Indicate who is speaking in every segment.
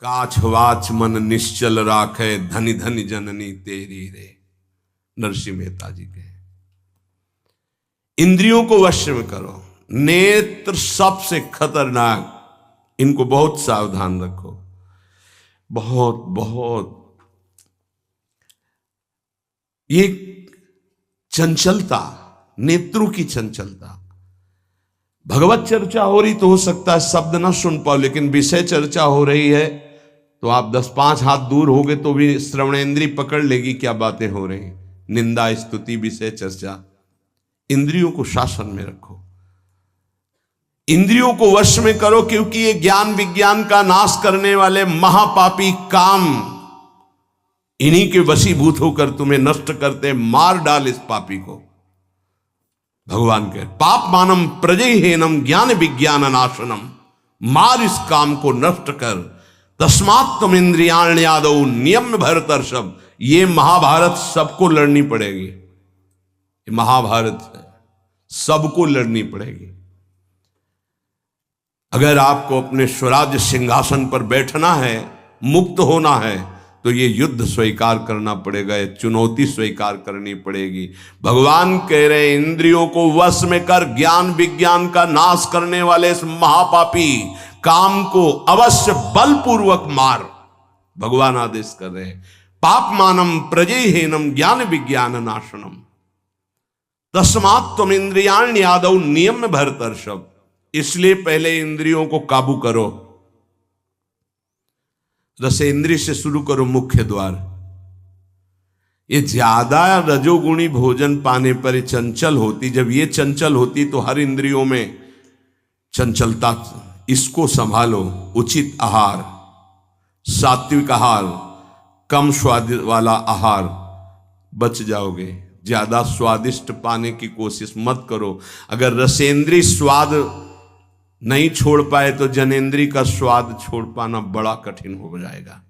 Speaker 1: काछ वाच मन निश्चल राखे, धनि धनि जननी तेरी रे। नरसिंह मेहता जी के। इंद्रियों को वश में करो। नेत्र सबसे खतरनाक, इनको बहुत सावधान रखो। बहुत बहुत ये चंचलता, नेत्रों की चंचलता। भगवत चर्चा हो रही तो हो सकता है शब्द ना सुन पाओ, लेकिन विषय चर्चा हो रही है तो आप 10-5 हाथ दूर होगे तो भी श्रवणेंद्री पकड़ लेगी क्या बातें हो रही। निंदा, स्तुति, विषय चर्चा। इंद्रियों को शासन में रखो, इंद्रियों को वश में करो, क्योंकि ये ज्ञान विज्ञान का नाश करने वाले महापापी काम इन्हीं के वशीभूत होकर तुम्हें नष्ट करते। मार डाल इस पापी को। भगवान कह पाप मानम प्रजहेनम ज्ञान विज्ञान नाशनम। मार इस काम को नष्ट कर। तस्मात् तुम इंद्रियाण्यादौ नियम भरतर्षभ। ये महाभारत सबको लड़नी पड़ेगी। ये महाभारत है, सबको लड़नी पड़ेगी। अगर आपको अपने स्वराज्य सिंहासन पर बैठना है, मुक्त होना है, तो ये युद्ध स्वीकार करना पड़ेगा, ये चुनौती स्वीकार करनी पड़ेगी। भगवान कह रहे इंद्रियों को वश में कर, ज्ञान विज्ञान का नाश करने वाले इस महापापी काम को अवश्य बलपूर्वक मार। भगवान आदेश कर रहे हैं पाप मानम प्रजहेनम ज्ञान विज्ञान नाशनम। तस्मात् तुम इंद्रियाण्यादौ नियम भरतर्षभ। इसलिए पहले इंद्रियों को काबू करो। रसेंद्रिय से शुरू करो, मुख्य द्वार। ये ज्यादा रजोगुणी भोजन पाने पर चंचल होती। जब ये चंचल होती तो हर इंद्रियों में चंचलता। इसको संभालो। उचित आहार, सात्विक आहार, कम स्वाद वाला आहार, बच जाओगे। ज्यादा स्वादिष्ट पाने की कोशिश मत करो। अगर रसेंद्रिय स्वाद नहीं छोड़ पाए तो जनेंद्री का स्वाद छोड़ पाना बड़ा कठिन हो जाएगा।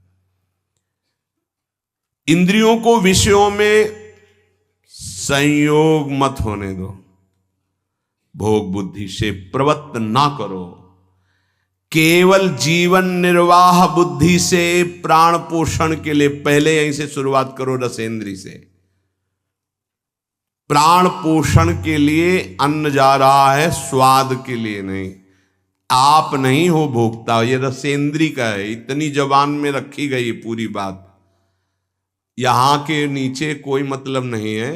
Speaker 1: इंद्रियों को विषयों में संयोग मत होने दो। भोग बुद्धि से प्रवृत्त ना करो। केवल जीवन निर्वाह बुद्धि से प्राण पोषण के लिए पहले यहीं से शुरुआत करो। रसेंद्री से प्राण पोषण के लिए अन्न जा रहा है, स्वाद के लिए नहीं। आप नहीं हो भोक्ता, ये रसेंद्री का है। इतनी जबान में रखी गई पूरी बात। यहां के नीचे कोई मतलब नहीं है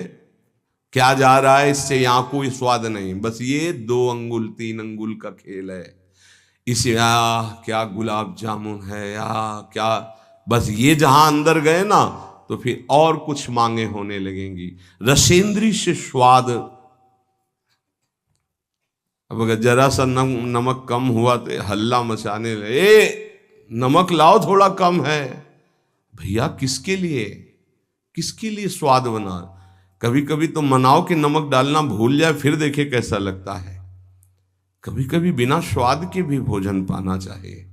Speaker 1: क्या जा रहा है, इससे यहां कोई स्वाद नहीं। बस ये 2 अंगुल 3 अंगुल का खेल है। इसे क्या गुलाब जामुन है या क्या, बस ये जहां अंदर गए ना तो फिर और कुछ मांगे होने लगेंगी। रसेंद्री से स्वाद। अब अगर जरा सा नमक कम हुआ तो हल्ला मचाने लगे, नमक लाओ थोड़ा कम है। भैया किसके लिए स्वाद बना। कभी कभी तो मनाओ कि नमक डालना भूल जाए, फिर देखे कैसा लगता है। कभी कभी बिना स्वाद के भी भोजन पाना चाहिए।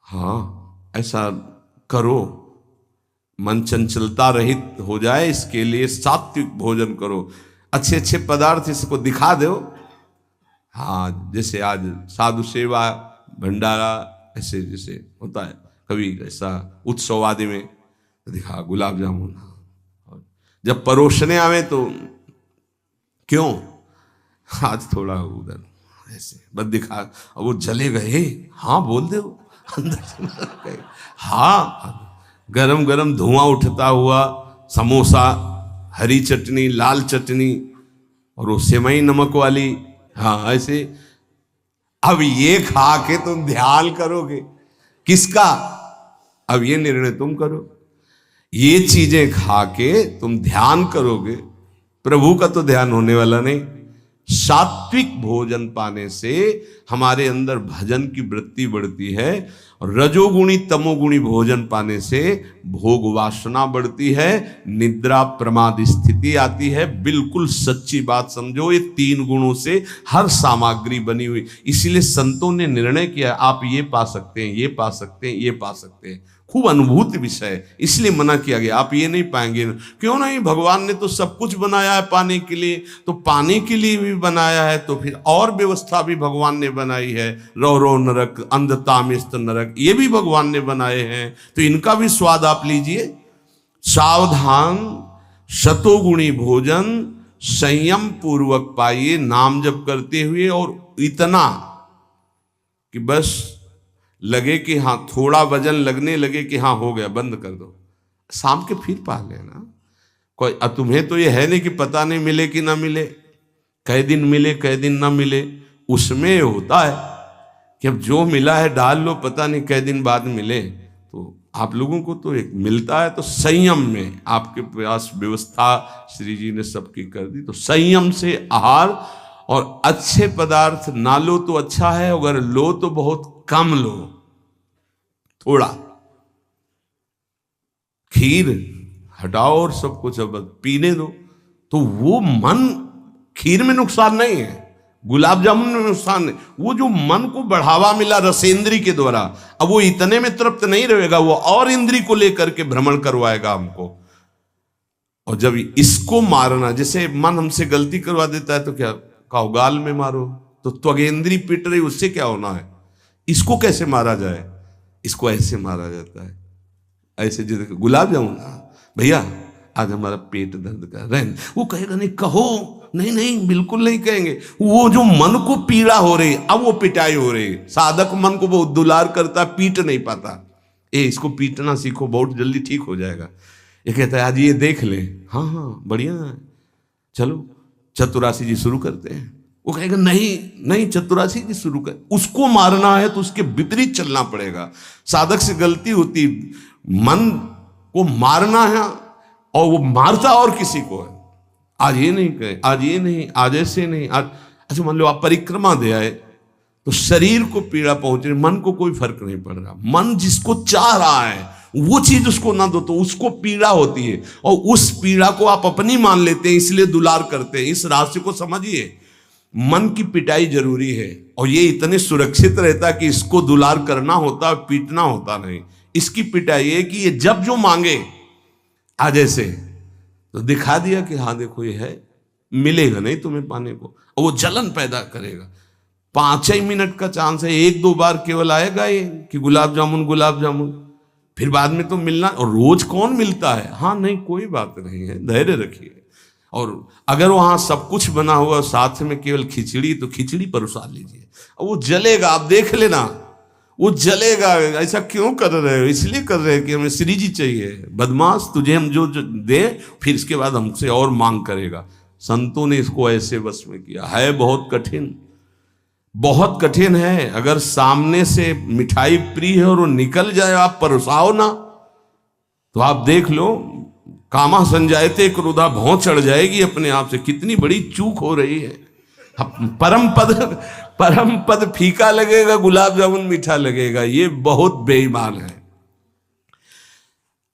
Speaker 1: हाँ, ऐसा करो। मन चंचलता रहित हो जाए, इसके लिए सात्विक भोजन करो। अच्छे अच्छे पदार्थ इसको दिखा दो। हाँ, जैसे आज साधु सेवा भंडारा ऐसे जैसे होता है, कभी ऐसा उत्सव आदि में दिखा गुलाब जामुन। जब परोसने आवे तो क्यों आज थोड़ा उधर ऐसे बस दिखा, और वो जले गए। हाँ बोल दो अंदर से। हाँ, गरम गरम धुआं उठता हुआ समोसा, हरी चटनी, लाल चटनी, और वो सेवई नमक वाली। हाँ ऐसे। अब ये खा के तुम ध्यान करोगे किसका? अब ये निर्णय तुम करो। ये चीजें खा के तुम ध्यान करोगे, प्रभु का तो ध्यान होने वाला नहीं। सात्विक भोजन पाने से हमारे अंदर भजन की वृत्ति बढ़ती है, और रजोगुणी तमोगुणी भोजन पाने से भोग वासना बढ़ती है, निद्रा प्रमाद स्थिति आती है। बिल्कुल सच्ची बात समझो, ये 3 गुणों से हर सामग्री बनी हुई। इसीलिए संतों ने निर्णय किया आप ये पा सकते हैं, ये पा सकते हैं, ये पा सकते हैं। खूब अनुभूति विषय है, इसलिए मना किया गया। आप ये नहीं पाएंगे। क्यों नहीं, भगवान ने तो सब कुछ बनाया है पाने के लिए, तो पाने के लिए भी बनाया है, तो फिर और व्यवस्था भी भगवान ने बनाई है। रो रो नरक, अंधतामिस्त नरक, ये भी भगवान ने बनाए हैं, तो इनका भी स्वाद आप लीजिए। सावधान, शतोगुणी भोजन संयम पूर्वक पाइए, नाम जप करते हुए, और इतना कि बस लगे कि हाँ, थोड़ा वजन लगने लगे कि हाँ हो गया, बंद कर दो, शाम के फिर पा लेना। कोई तुम्हें तो ये है नहीं कि पता नहीं मिले कि ना मिले, कई दिन मिले कई दिन ना मिले। उसमें होता है कि अब जो मिला है डाल लो, पता नहीं कई दिन बाद मिले। तो आप लोगों को तो एक मिलता है, तो संयम में आपके पास व्यवस्था श्री जी ने सबकी कर दी। तो संयम से आहार, और अच्छे पदार्थ ना लो तो अच्छा है, अगर लो तो बहुत कम लो, थोड़ा। खीर हटाओ और सब कुछ अब पीने दो, तो वो मन, खीर में नुकसान नहीं है, गुलाब जामुन में नुकसान नहीं, वो जो मन को बढ़ावा मिला रसेंद्री के द्वारा, अब वो इतने में तृप्त नहीं रहेगा, वो और इंद्री को लेकर के भ्रमण करवाएगा हमको। और जब इसको मारना, जैसे मन हमसे गलती करवा देता है तो क्या कहो, गाल में मारो, तो त्वगेंद्री पिट रही, उससे क्या होना है। इसको कैसे मारा जाए, इसको ऐसे मारा जाता है, ऐसे। जैसे गुलाब जामुन, भैया आज हमारा पेट दर्द कर रहा है, वो कहेगा नहीं, कहो, नहीं नहीं बिल्कुल नहीं कहेंगे। वो जो मन को पीड़ा हो रही, अब वो पिटाई हो रही। साधक मन को बहुत दुलार करता, पीट नहीं पाता। इसको पीटना सीखो, बहुत जल्दी ठीक हो जाएगा। ये कहता है आज ये देख ले, हाँ हाँ बढ़िया है, चलो चतुरासी जी शुरू करते हैं। वो कहेगा नहीं नहीं चतुरासी जी शुरू कर। उसको मारना है तो उसके विपरीत चलना पड़ेगा। साधक से गलती होती, मन को मारना है, और वो मारता और किसी को है। आज ये नहीं कहे, आज ये नहीं, आज ऐसे नहीं, आज अच्छा। मान लो आप परिक्रमा दे आए, तो शरीर को पीड़ा पहुंच रही, मन को कोई फर्क नहीं पड़ रहा। मन जिसको चाह रहा है वो चीज उसको ना दो तो उसको पीड़ा होती है, और उस पीड़ा को आप अपनी मान लेते हैं, इसलिए दुलार करते हैं। इस रहस्य को समझिए, मन की पिटाई जरूरी है, और ये इतने सुरक्षित रहता है कि इसको दुलार करना होता है, पीटना होता नहीं। इसकी पिटाई है कि ये जब जो मांगे आज ऐसे, तो दिखा दिया कि हाँ देखो ये है, मिलेगा नहीं तुम्हें पाने को, और वो जलन पैदा करेगा। 5 ही मिनट का चांस है, 1-2 बार केवल आएगा ये कि गुलाब जामुन गुलाब जामुन, फिर बाद में तो मिलना। और रोज कौन मिलता है, हाँ नहीं कोई बात नहीं है, धैर्य रखिए। और अगर वहां सब कुछ बना हुआ साथ में केवल खिचड़ी, तो खिचड़ी परोसा लीजिए, और वो जलेगा, आप देख लेना वो जलेगा। ऐसा क्यों कर रहे हो, इसलिए कर रहे हैं कि हमें श्री जी चाहिए। बदमाश, तुझे हम जो दे, फिर इसके बाद हमसे और मांग करेगा। संतों ने इसको ऐसे वश में किया है। बहुत कठिन, बहुत कठिन है। अगर सामने से मिठाई प्रिय है और वो निकल जाए, आप परोसाओ ना, तो आप देख लो, कामा संजायते क्रोधा, भौं चढ़ जाएगी अपने आप से। कितनी बड़ी चूक हो रही है। परम पद फीका लगेगा, गुलाब जामुन मीठा लगेगा, ये बहुत बेईमान है।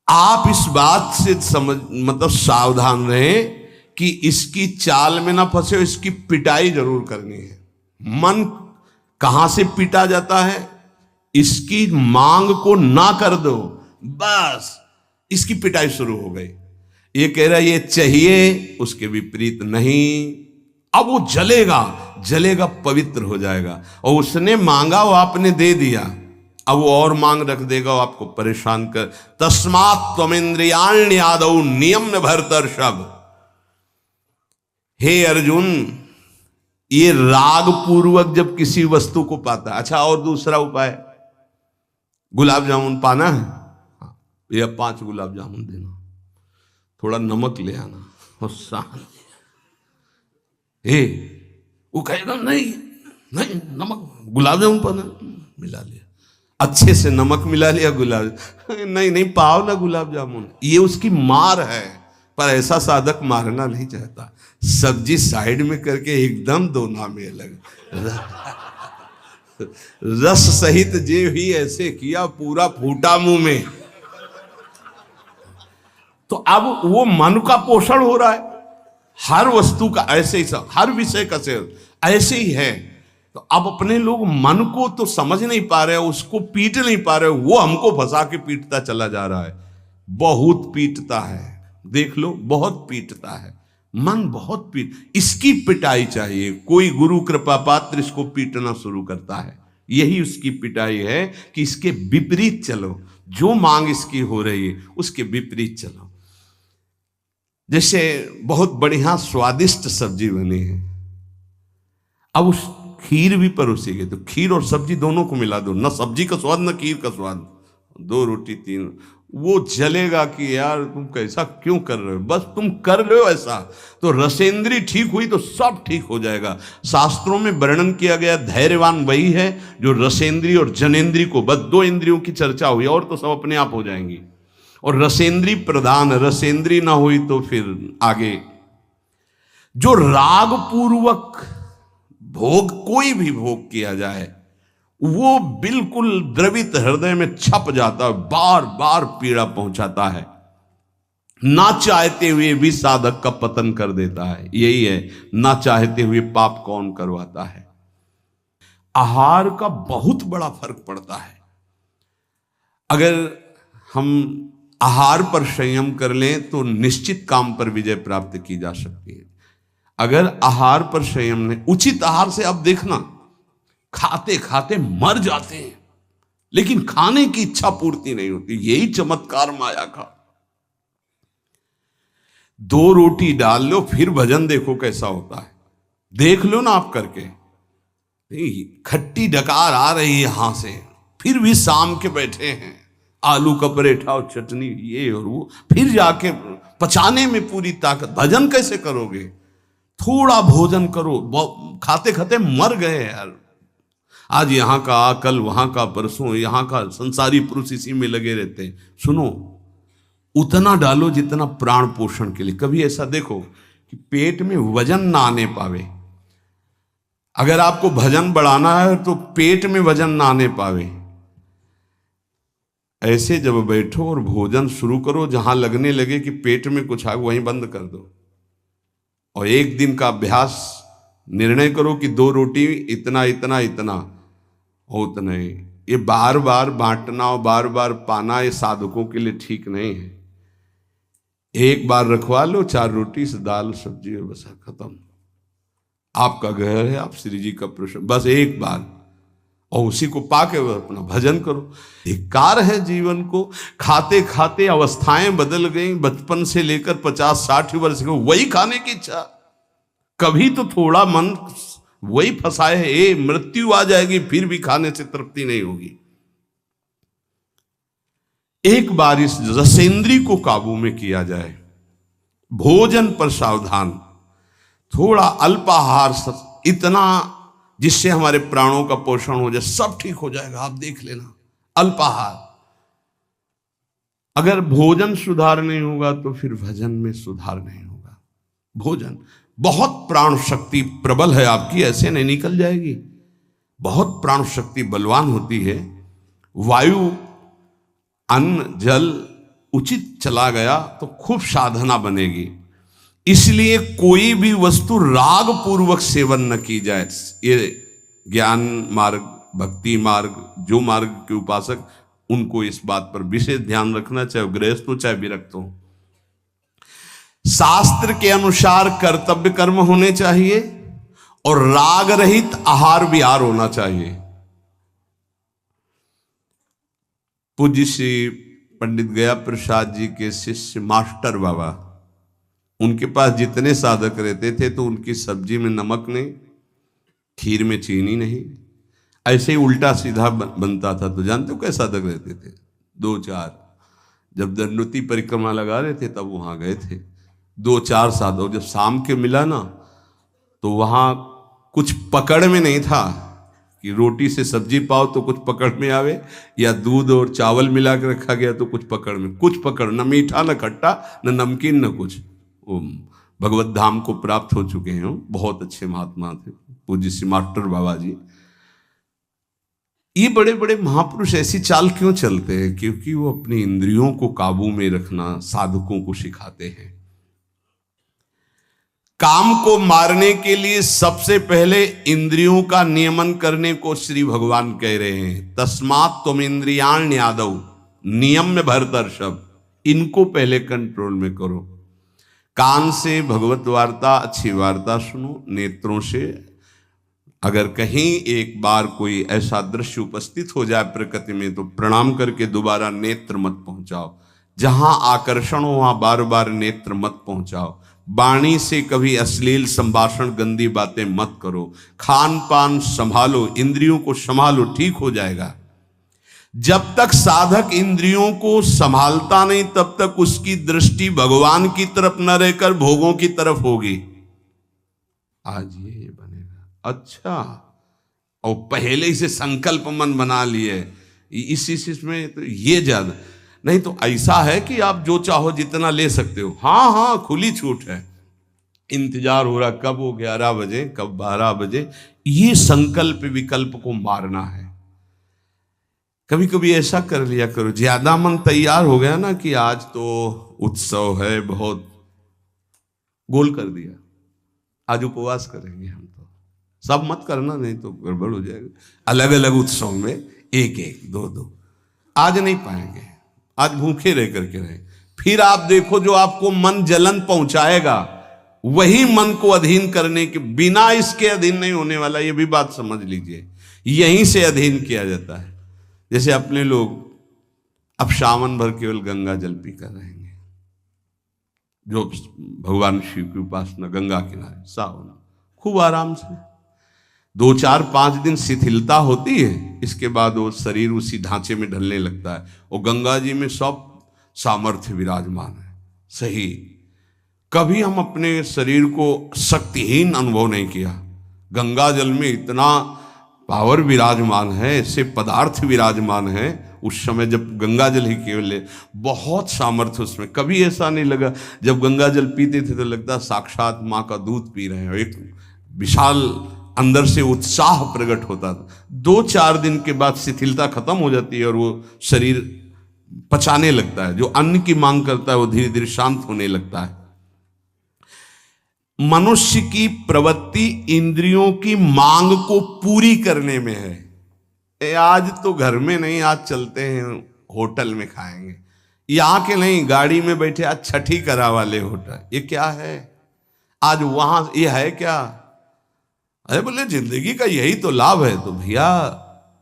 Speaker 1: आप इस बात से समझ, मतलब सावधान रहें कि इसकी चाल में ना फंसे, इसकी पिटाई जरूर करनी है। मन कहां से पीटा जाता है, इसकी मांग को ना कर दो, बस इसकी पिटाई शुरू हो गई। ये कह रहा है ये चाहिए, उसके विपरीत नहीं। अब वो जलेगा, जलेगा, पवित्र हो जाएगा। और उसने मांगा, वो आपने दे दिया, अब वो और मांग रख देगा, वो आपको परेशान कर। तस्मात् त्वमिन्द्रियाण्यादौ नियम्य भरतर्षभ। हे अर्जुन, ये राग पूर्वक जब किसी वस्तु को पाता है। अच्छा, और दूसरा उपाय, गुलाब जामुन पाना है, ये 5 गुलाब जामुन देना, थोड़ा नमक ले आना, और वो कहेगा नहीं नहीं नमक, गुलाब जामुन पाना, मिला लिया, अच्छे से नमक मिला लिया, गुलाब नहीं नहीं पाओ ना गुलाब जामुन। ये उसकी मार है। पर ऐसा साधक मारना नहीं चाहता, सब्जी साइड में करके एकदम दोना में अलग रस सहित जे ही ऐसे किया, पूरा फूटा मुंह में। तो अब वो मन का पोषण हो रहा है। हर वस्तु का ऐसे ही, सब हर विषय का सेवन ऐसे ही है। तो अब अपने लोग मन को तो समझ नहीं पा रहे, उसको पीट नहीं पा रहे, वो हमको फंसा के पीटता चला जा रहा है। बहुत पीटता है, देख लो, बहुत पीटता है मन, बहुत इसकी पिटाई चाहिए। कोई गुरु कृपा पात्र इसको पीटना शुरू करता है, यही उसकी पिटाई है कि इसके विपरीत चलो, जो मांग इसकी हो रही है उसके विपरीत चलो। जैसे बहुत बढ़िया स्वादिष्ट सब्जी बनी है, अब उस खीर भी परोसी गई, तो खीर और सब्जी दोनों को मिला दो, न सब्जी का स्वाद न खीर का स्वाद, 2 रोटी 3, वो जलेगा कि यार तुम कैसा क्यों कर रहे हो, बस तुम कर रहे हो ऐसा। तो रसेंद्री ठीक हुई तो सब ठीक हो जाएगा। शास्त्रों में वर्णन किया गया धैर्यवान वही है जो रसेंद्री और जनेंद्री को, बस 2 इंद्रियों की चर्चा हुई और तो सब अपने आप हो जाएंगी। और रसेंद्री प्रधान, रसेंद्री ना हुई तो फिर आगे जो राग पूर्वक भोग, कोई भी भोग किया जाए वो बिल्कुल द्रवित हृदय में छप जाता है, बार बार पीड़ा पहुंचाता है, ना चाहते हुए भी साधक का पतन कर देता है। यही है, ना चाहते हुए पाप कौन करवाता है। आहार का बहुत बड़ा फर्क पड़ता है। अगर हम आहार पर संयम कर लें तो निश्चित काम पर विजय प्राप्त की जा सकती है। अगर आहार पर संयम नहीं, उचित आहार से आप देखना खाते खाते मर जाते हैं, लेकिन खाने की इच्छा पूर्ति नहीं होती। यही चमत्कार माया का। 2 रोटी डाल लो फिर भजन देखो कैसा होता है, देख लो ना आप करके। खट्टी डकार आ रही है यहां से, फिर भी शाम के बैठे हैं, आलू का पराठा और चटनी ये और वो, फिर जाके पचाने में पूरी ताकत। भजन कैसे करोगे? थोड़ा भोजन करो, खाते खाते मर गए यार। आज यहाँ का, कल वहां का, परसों यहाँ का, संसारी पुरुष इसी में लगे रहते हैं। सुनो, उतना डालो जितना प्राण पोषण के लिए। कभी ऐसा देखो कि पेट में वजन ना आने पावे। अगर आपको भजन बढ़ाना है तो पेट में वजन ना आने पावे, ऐसे जब बैठो और भोजन शुरू करो, जहां लगने लगे कि पेट में कुछ आ, वहीं बंद कर दो। और 1 दिन का अभ्यास, निर्णय करो कि 2 रोटी इतना इतना इतना और उतना ही। ये बार बार बांटना और बार बार पाना ये साधकों के लिए ठीक नहीं है। एक बार रखवा लो 4 रोटी से दाल सब्जी और बस खत्म। आपका घर है, आप श्री जी का प्रश्न, बस एक बार, और उसी को पाके अपना भजन करो। धिक्कार है जीवन को, खाते खाते अवस्थाएं बदल गई, बचपन से लेकर 50-60 वर्ष के वही खाने की इच्छा। कभी तो थोड़ा मन वही फंसाए है, मृत्यु आ जाएगी फिर भी खाने से तृप्ति नहीं होगी। एक बार इस रसेंद्री को काबू में किया जाए, भोजन पर सावधान, थोड़ा अल्पाहार, इतना जिससे हमारे प्राणों का पोषण हो जाए, सब ठीक हो जाएगा। आप देख लेना, अल्पाहार। अगर भोजन सुधार नहीं होगा तो फिर भजन में सुधार नहीं होगा। भोजन, बहुत प्राण शक्ति प्रबल है आपकी, ऐसे नहीं निकल जाएगी। बहुत प्राण शक्ति बलवान होती है। वायु, अन्न, जल उचित चला गया तो खूब साधना बनेगी। इसलिए कोई भी वस्तु राग पूर्वक सेवन न की जाए। ये ज्ञान मार्ग, भक्ति मार्ग, जो मार्ग के उपासक, उनको इस बात पर विशेष ध्यान रखना, चाहे गृहस्थ हो चाहे विरक्त हो। शास्त्र के अनुसार कर्तव्य कर्म होने चाहिए और राग रहित आहार विहार होना चाहिए। पूज्य श्री पंडित गया प्रसाद जी के शिष्य मास्टर बाबा, उनके पास जितने साधक रहते थे तो उनकी सब्जी में नमक नहीं, खीर में चीनी नहीं, ऐसे ही उल्टा सीधा बनता था। तो जानते हो कैसे साधक रहते थे? 2-4, जब दंडोती परिक्रमा लगा रहे थे तब वहां गए थे 2-4 साधक। जब शाम के मिला ना तो वहां कुछ पकड़ में नहीं था कि रोटी से सब्जी पाओ तो कुछ पकड़ में आवे, या दूध और चावल मिला के रखा गया तो कुछ पकड़ में, कुछ पकड़, न मीठा न खट्टा न नमकीन न कुछ। वो भगवत धाम को प्राप्त हो चुके हैं, बहुत अच्छे महात्मा थे पूज्य श्री मास्टर बाबा जी। ये बड़े बड़े महापुरुष ऐसी चाल क्यों चलते हैं? क्योंकि वो अपनी इंद्रियों को काबू में रखना साधकों को सिखाते हैं। काम को मारने के लिए सबसे पहले इंद्रियों का नियमन करने को श्री भगवान कह रहे हैं। तस्मात् तुम इंद्रियाण यादव, नियम में भरतर्षभ, इनको पहले कंट्रोल में करो। कान से भगवत वार्ता, अच्छी वार्ता सुनो। नेत्रों से अगर कहीं एक बार कोई ऐसा दृश्य उपस्थित हो जाए प्रकृति में तो प्रणाम करके दोबारा नेत्र मत पहुंचाओ। जहां आकर्षण हो वहां बार बार नेत्र मत पहुंचाओ। वाणी से कभी अश्लील संभाषण, गंदी बातें मत करो। खान पान संभालो, इंद्रियों को संभालो, ठीक हो जाएगा। जब तक साधक इंद्रियों को संभालता नहीं तब तक उसकी दृष्टि भगवान की तरफ न रहकर भोगों की तरफ होगी। आज ये बनेगा अच्छा, और पहले से संकल्प मन बना लिए इस में तो ये ज्यादा नहीं तो ऐसा है कि आप जो चाहो जितना ले सकते हो। हाँ हाँ, खुली छूट है। इंतजार हो रहा कब वो 11 बजे, कब 12 बजे। ये संकल्प विकल्प को मारना है। कभी कभी ऐसा कर लिया करो, ज्यादा मन तैयार हो गया ना कि आज तो उत्सव है, बहुत गोल कर दिया, आज उपवास करेंगे हम, तो सब मत करना, नहीं तो गड़बड़ हो जाएगा। अलग अलग उत्सव में एक एक दो दो, आज नहीं पाएंगे, आज भूखे रह करके रहे। फिर आप देखो जो आपको मन जलन पहुंचाएगा वही मन को अधीन करने के बिना इसके अधीन नहीं होने वाला। ये भी बात समझ लीजिए, यहीं से अधीन किया जाता है। जैसे अपने लोग अब सावन भर केवल गंगा जल पी कर रहेंगे, जो भगवान शिव की उपासना गंगा किनारे सावन खूब आराम से 2 4 5 दिन शिथिलता होती है, इसके बाद वो शरीर उसी ढांचे में ढलने लगता है और गंगा जी में सब सामर्थ्य विराजमान है। सही, कभी हम अपने शरीर को शक्तिहीन अनुभव नहीं किया। गंगा जल में इतना पावर विराजमान है, ऐसे पदार्थ विराजमान है। उस समय जब गंगा जल ही केवल बहुत सामर्थ्य उसमें, कभी ऐसा नहीं लगा। जब गंगा जल पीते थे तो लगता साक्षात माँ का दूध पी रहे हैं, एक विशाल अंदर से उत्साह प्रकट होता था। 2 4 दिन के बाद शिथिलता खत्म हो जाती है और वो शरीर पचाने लगता है, जो अन्न की मांग करता है वो धीरे धीरे शांत होने लगता है। मनुष्य की प्रवृत्ति इंद्रियों की मांग को पूरी करने में है। आज तो घर में नहीं, आज चलते हैं होटल में खाएंगे, यहाँ के नहीं, गाड़ी में बैठे आज छठी करा वाले होटल, ये क्या है आज वहां, ये है क्या? अरे बोले जिंदगी का यही तो लाभ है। तो भैया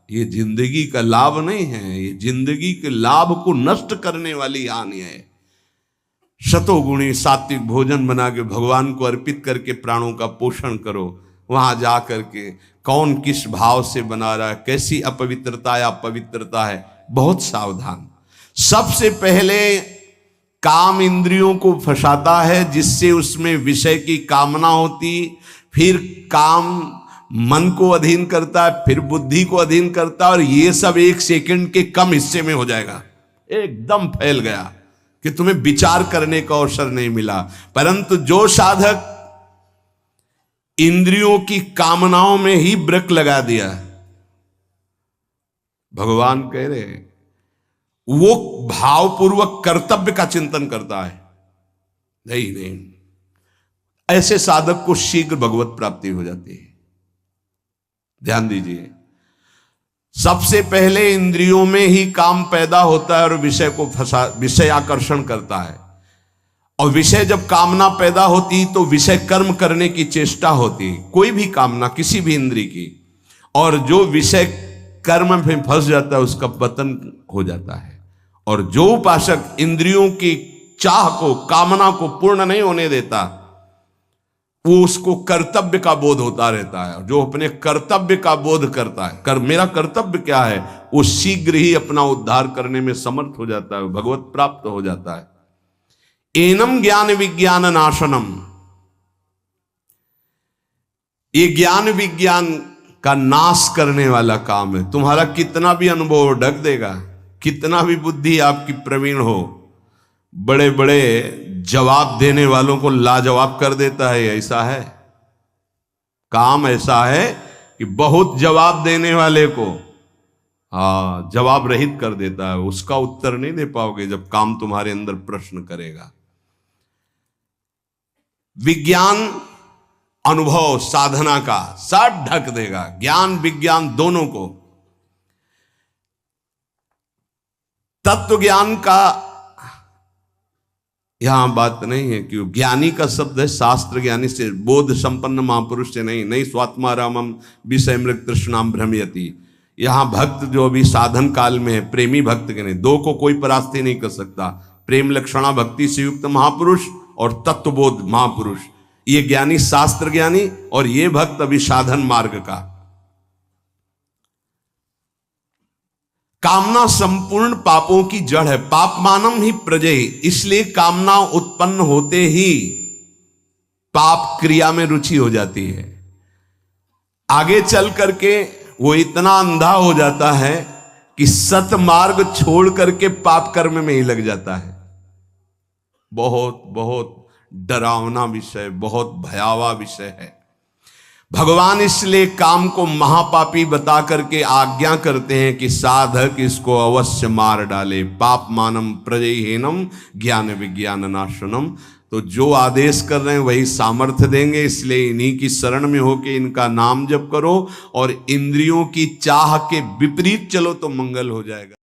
Speaker 1: ये जिंदगी का लाभ नहीं है, ये जिंदगी के लाभ को नष्ट करने वाली हानि है। शतोगुणी सात्विक भोजन बना के भगवान को अर्पित करके प्राणों का पोषण करो। वहां जा करके कौन किस भाव से बना रहा है, कैसी अपवित्रता या पवित्रता है, बहुत सावधान। सबसे पहले काम इंद्रियों को फंसाता है, जिससे उसमें विषय की कामना होती, फिर काम मन को अधीन करता है, फिर बुद्धि को अधीन करता है, और ये सब 1 सेकंड के कम हिस्से में हो जाएगा। एकदम फैल गया कि तुम्हें विचार करने का अवसर नहीं मिला। परंतु जो साधक इंद्रियों की कामनाओं में ही ब्रेक लगा दिया, भगवान कह रहे हैं वो भावपूर्वक कर्तव्य का चिंतन करता है। नहीं, ऐसे साधक को शीघ्र भगवत प्राप्ति हो जाती है। ध्यान दीजिए, सबसे पहले इंद्रियों में ही काम पैदा होता है और विषय को विषय आकर्षण करता है। और विषय जब कामना पैदा होती तो विषय कर्म करने की चेष्टा होती, कोई भी कामना किसी भी इंद्रिय की, और जो विषय कर्म में फंस जाता है उसका पतन हो जाता है। और जो उपासक इंद्रियों की चाह को, कामना को पूर्ण नहीं होने देता, वो उसको कर्तव्य का बोध होता रहता है। जो अपने कर्तव्य का बोध करता है, मेरा कर्तव्य क्या है, वो शीघ्र ही अपना उद्धार करने में समर्थ हो जाता है, भगवत प्राप्त हो जाता है। एनम ज्ञान विज्ञान नाशनम, ये ज्ञान विज्ञान का नाश करने वाला काम है। तुम्हारा कितना भी अनुभव ढक देगा, कितना भी बुद्धि आपकी प्रवीण हो, बड़े बड़े जवाब देने वालों को लाजवाब कर देता है। ऐसा है, काम ऐसा है कि बहुत जवाब देने वाले को जवाब रहित कर देता है। उसका उत्तर नहीं दे पाओगे जब काम तुम्हारे अंदर प्रश्न करेगा। विज्ञान अनुभव साधना का सब ढक देगा, ज्ञान विज्ञान दोनों को। तत्व ज्ञान का यहां बात नहीं है कि ज्ञानी का शब्द है शास्त्र ज्ञानी से, बोध संपन्न महापुरुष से नहीं स्वात्मारामम विषय मृग तृष्णाम भ्रमयति। यहां भक्त जो अभी साधन काल में है, प्रेमी भक्त के नहीं, दो को कोई परास्ती नहीं कर सकता। प्रेम लक्षणा भक्ति से युक्त महापुरुष और तत्वबोध महापुरुष, ये ज्ञानी शास्त्र ज्ञानी, और ये भक्त अभी साधन मार्ग का। कामना संपूर्ण पापों की जड़ है, पाप मानम ही प्रजय, इसलिए कामना उत्पन्न होते ही पाप क्रिया में रुचि हो जाती है। आगे चल करके वो इतना अंधा हो जाता है कि सतमार्ग छोड़ करके पाप कर्म में ही लग जाता है। बहुत बहुत डरावना विषय, बहुत भयावह विषय है। भगवान इसलिए काम को महापापी बता करके आज्ञा करते हैं कि साधक इसको अवश्य मार डाले। पाप मानम प्रजयहीनम ज्ञान विज्ञान नाशनम। तो जो आदेश कर रहे हैं वही सामर्थ्य देंगे, इसलिए इन्हीं की शरण में होके इनका नाम जप करो और इंद्रियों की चाह के विपरीत चलो तो मंगल हो जाएगा।